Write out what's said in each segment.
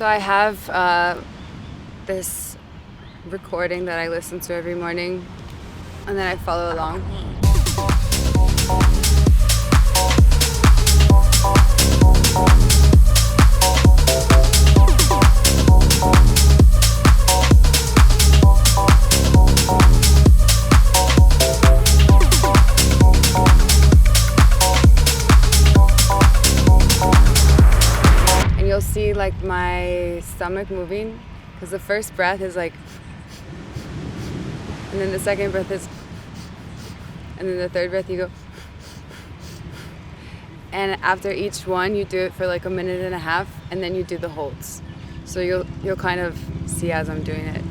So I have this recording that I listen to every morning, and then I follow along. You'll see like my stomach moving, because the first breath is like, and then the second breath is, and then the third breath you go, and after each one you do it for like a minute and a half, and then you do the holds. So you'll kind of see as I'm doing it.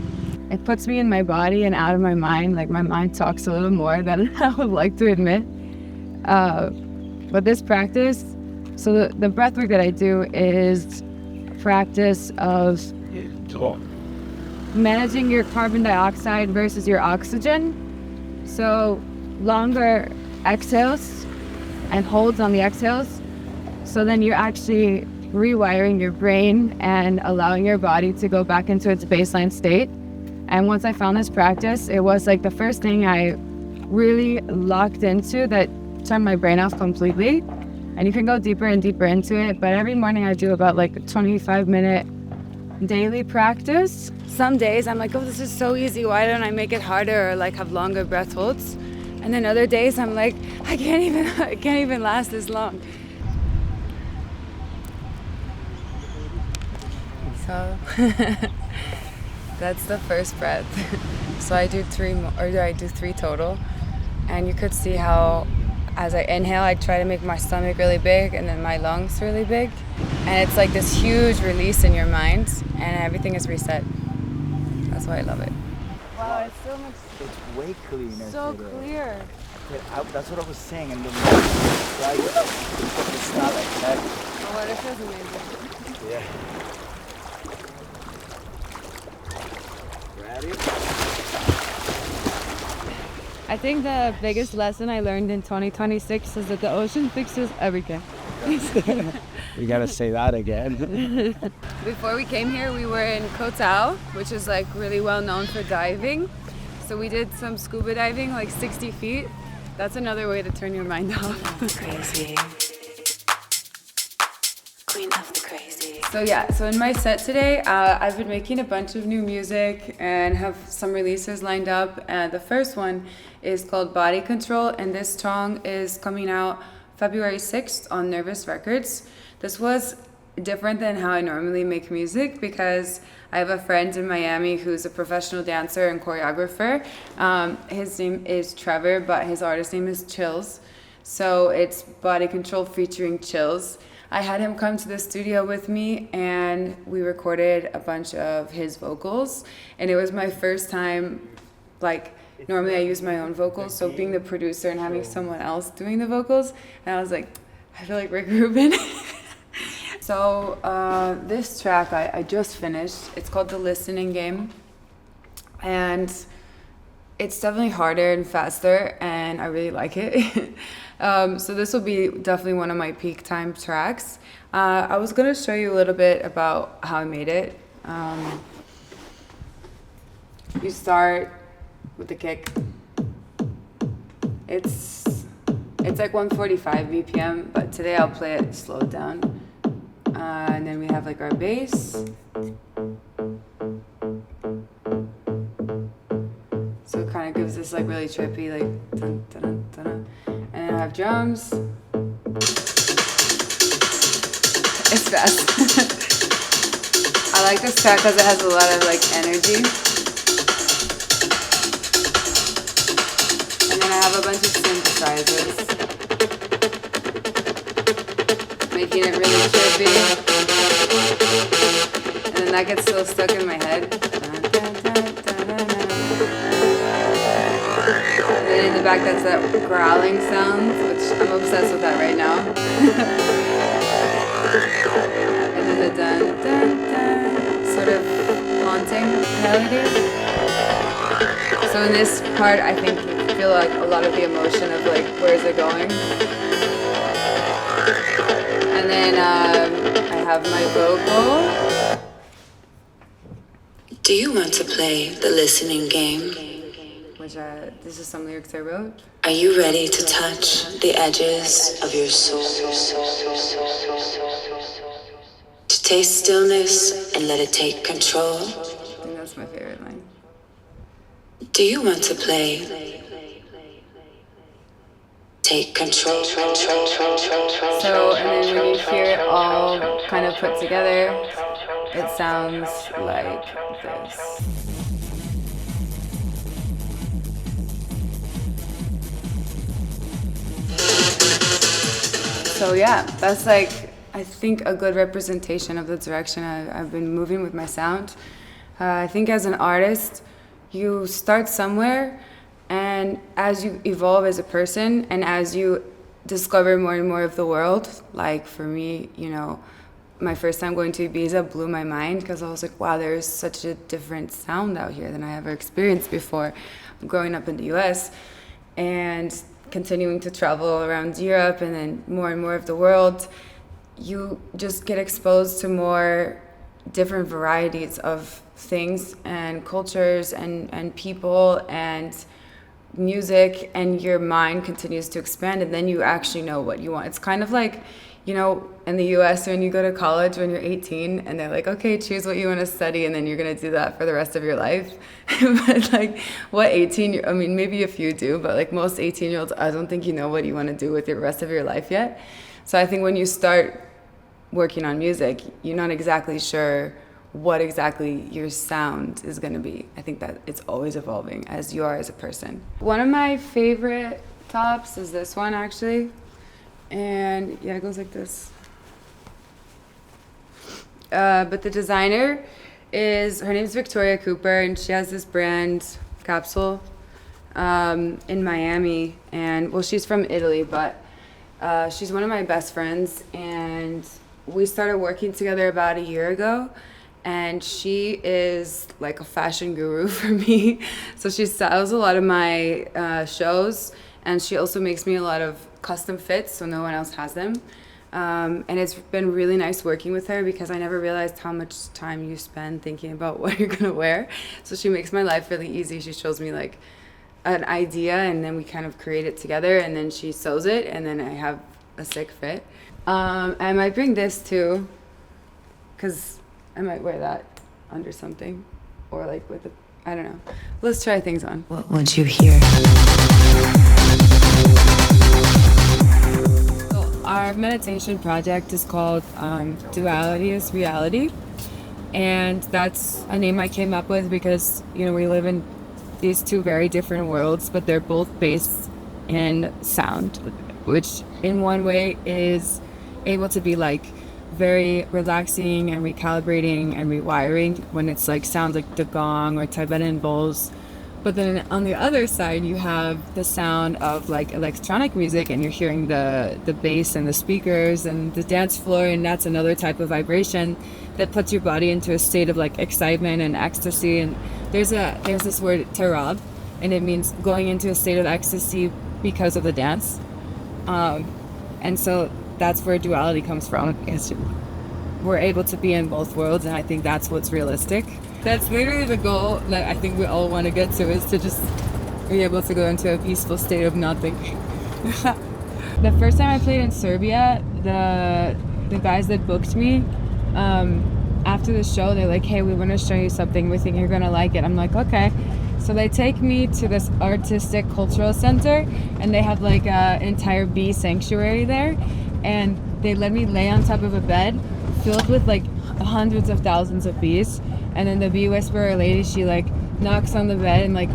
It puts me in my body and out of my mind. Like my mind talks a little more than I would like to admit. But this practice, so the breath work that I do is practice of managing your carbon dioxide versus your oxygen. So longer exhales and holds on the exhales. So then you're actually rewiring your brain and allowing your body to go back into its baseline state. And once I found this practice, it was like the first thing I really locked into that turned my brain off completely. And you can go deeper and deeper into it, but every morning I do about like a 25-minute daily practice. Some days I'm like, oh, this is so easy, why don't I make it harder or like have longer breath holds? And then other days I'm like, I can't even last this long. So that's the first breath. So I do three total, and you could see how as I inhale, I try to make my stomach really big and then my lungs really big. And it's like this huge release in your mind, and everything is reset. That's why I love it. Wow, it's so much. It's way cleaner. So clear. That's what I was saying. And the right, it's not like that. Oh, well, this is amazing. Yeah. Ready? I think the biggest lesson I learned in 2026 is that the ocean fixes everything. You gotta say that again. Before we came here, we were in Koh Tao, which is like really well known for diving. So we did some scuba diving, like 60 feet. That's another way to turn your mind off. Crazy. Queen of the crazy. So in my set today, I've been making a bunch of new music and have some releases lined up. The first one is called Body Control, and this song is coming out February 6th on Nervous Records. This was different than how I normally make music because I have a friend in Miami who's a professional dancer and choreographer. His name is Trevor, but his artist name is Chills. So it's Body Control featuring Chills. I had him come to the studio with me and we recorded a bunch of his vocals, and it was my first time, like normally I use my own vocals, so being the producer and having someone else doing the vocals, and I was like, I feel like Rick Rubin. So this track I just finished. It's called The Listening Game, and it's definitely harder and faster, and I really like it. So this will be definitely one of my peak time tracks. I was gonna show you a little bit about how I made it. You start with the kick. It's like 145 BPM, but today I'll play it slowed down. And then we have like our bass. So it kind of gives this like really trippy like dun, dun, dun, dun, dun. And then I have drums. It's fast. I like this track because it has a lot of like energy. And then I have a bunch of synthesizers, making it really trippy. And then that gets still stuck in my head. And then in the back, that's that growling sound, which I'm obsessed with that right now. And then the dun dun dun, sort of haunting melody. So in this part, I think you feel like a lot of the emotion of like, where is it going? And then I have my vocal. Do you want to play the listening game? which this is some lyrics I wrote. Are you ready to touch the edges of your soul? To taste stillness and let it take control? I think that's my favorite line. Do you want to play? Take control. So, and then when you hear it all kind of put together, it sounds like this. So yeah, that's like, I think, a good representation of the direction I've been moving with my sound. I think as an artist, you start somewhere, and as you evolve as a person and as you discover more and more of the world, like for me, you know, my first time going to Ibiza blew my mind because I was like, wow, there's such a different sound out here than I ever experienced before growing up in the US. And continuing to travel around Europe and then more and more of the world, you just get exposed to more different varieties of things and cultures and people and music, and your mind continues to expand, and then you actually know what you want. It's kind of like, you know, in the US when you go to college when you're 18 and they're like, okay, choose what you want to study, and then you're going to do that for the rest of your life. But like, what 18, I mean, maybe a few do, but like most 18-year-olds, I don't think you know what you want to do with the rest of your life yet. So I think when you start working on music, you're not exactly sure what exactly your sound is going to be. I think that it's always evolving as you are as a person. One of my favorite tops is this one, actually. And yeah, it goes like this. But the designer her name's Victoria Cooper, and she has this brand, Capsule, in Miami. And well, she's from Italy, but she's one of my best friends, and we started working together about a year ago. And she is like a fashion guru for me. So she styles a lot of my shows, and she also makes me a lot of custom fits so no one else has them. And it's been really nice working with her because I never realized how much time you spend thinking about what you're gonna wear. So she makes my life really easy. She shows me like an idea, and then we kind of create it together, and then she sews it, and then I have a sick fit. I might bring this too, because I might wear that under something, or like with a, I don't know. Let's try things on. What would you hear? So our meditation project is called Duality is Reality. And that's a name I came up with because, you know, we live in these two very different worlds, but they're both based in sound, which in one way is able to be like very relaxing and recalibrating and rewiring when it's like sounds like the gong or Tibetan bowls. But then on the other side, you have the sound of like electronic music, and you're hearing the bass and the speakers and the dance floor, and that's another type of vibration that puts your body into a state of like excitement and ecstasy. And there's this word tarab, and it means going into a state of ecstasy because of the dance. And so that's where duality comes from. We're able to be in both worlds, and I think that's what's realistic. That's literally the goal that I think we all want to get to, is to just be able to go into a peaceful state of not thinking. The first time I played in Serbia, the guys that booked me, after the show, they're like, hey, we want to show you something. We think you're going to like it. I'm like, okay. So they take me to this artistic cultural center, and they have like an entire bee sanctuary there. And they let me lay on top of a bed filled with like hundreds of thousands of bees. And then the bee whisperer lady, she like knocks on the bed and like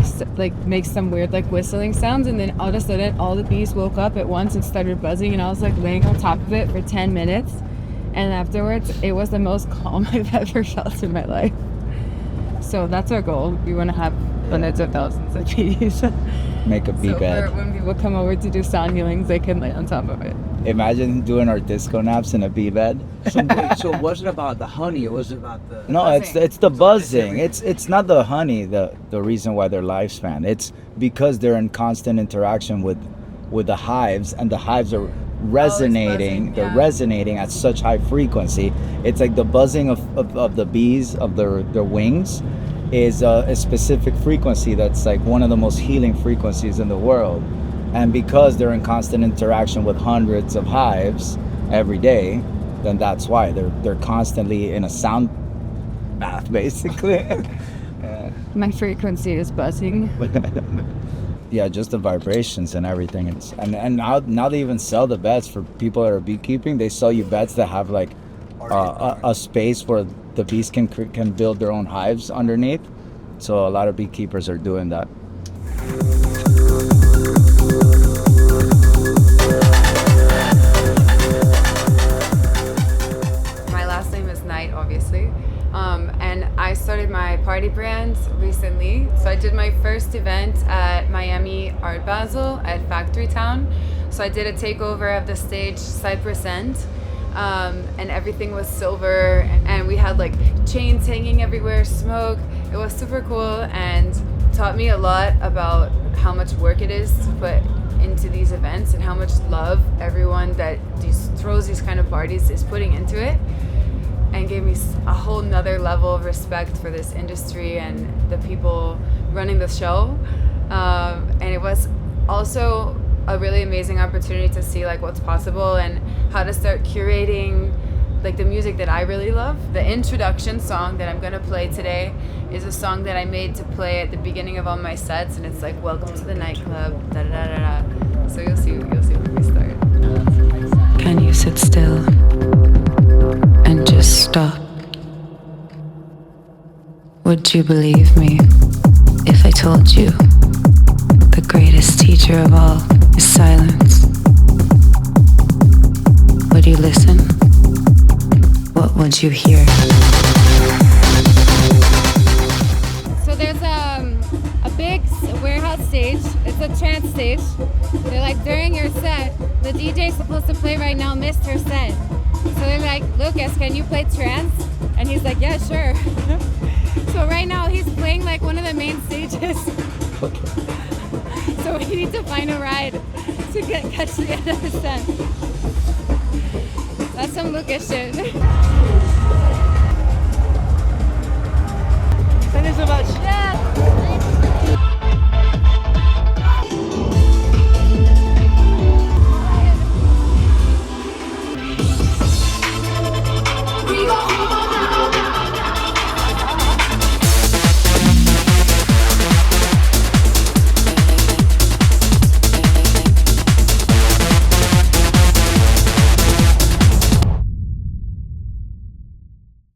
makes some weird like whistling sounds. And then all of a sudden, all the bees woke up at once and started buzzing. And I was like laying on top of it for 10 minutes. And afterwards, it was the most calm I've ever felt in my life. So that's our goal. We want to have hundreds of thousands of bees. Make a bee bed. For when people come over to do sound healings, they can lay on top of it. Imagine doing our disco naps in a bee bed. So it wasn't about the honey, it was about the... No, it's the buzzing. It's not the honey, the reason why their lifespan. It's because they're in constant interaction with the hives, and the hives are resonating. Buzzing, they're yeah. resonating at such high frequency. It's like the buzzing of the bees, of their wings. is a specific frequency that's like one of the most healing frequencies in the world. And because they're in constant interaction with hundreds of hives every day, then that's why they're constantly in a sound bath, basically. My frequency is buzzing. Yeah, just the vibrations and everything. And now they even sell the beds for people that are beekeeping. They sell you beds that have like a space where the bees can build their own hives underneath. So a lot of beekeepers are doing that. My last name is Knight, obviously. And I started my party brand recently. So I did my first event at Miami Art Basel at Factory Town. So I did a takeover of the stage Cypress End. And everything was silver, and we had like chains hanging everywhere, smoke. It was super cool and taught me a lot about how much work it is to put into these events and how much love everyone that throws these kind of parties is putting into it, and gave me a whole nother level of respect for this industry and the people running the show. And it was also a really amazing opportunity to see like what's possible and how to start curating like the music that I really love. The introduction song that I'm gonna play today is a song that I made to play at the beginning of all my sets, and it's like welcome to the nightclub, da da da da. So you'll see when we start. Can you sit still and just stop? Would you believe me if I told you the greatest teacher of all is silence? Would you listen? What would you hear? So there's a big warehouse stage. It's a trance stage. They're like, during your set, the DJ's supposed to play right now missed her set. So they're like, Lucas, can you play trance? And he's like, yeah, sure. So right now he's playing like one of the main stages. So we need to find a ride to catch the end of the set. That's some Lucas shit. Thank you so much.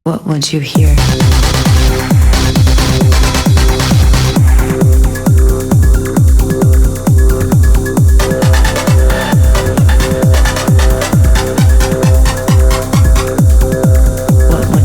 What would you hear?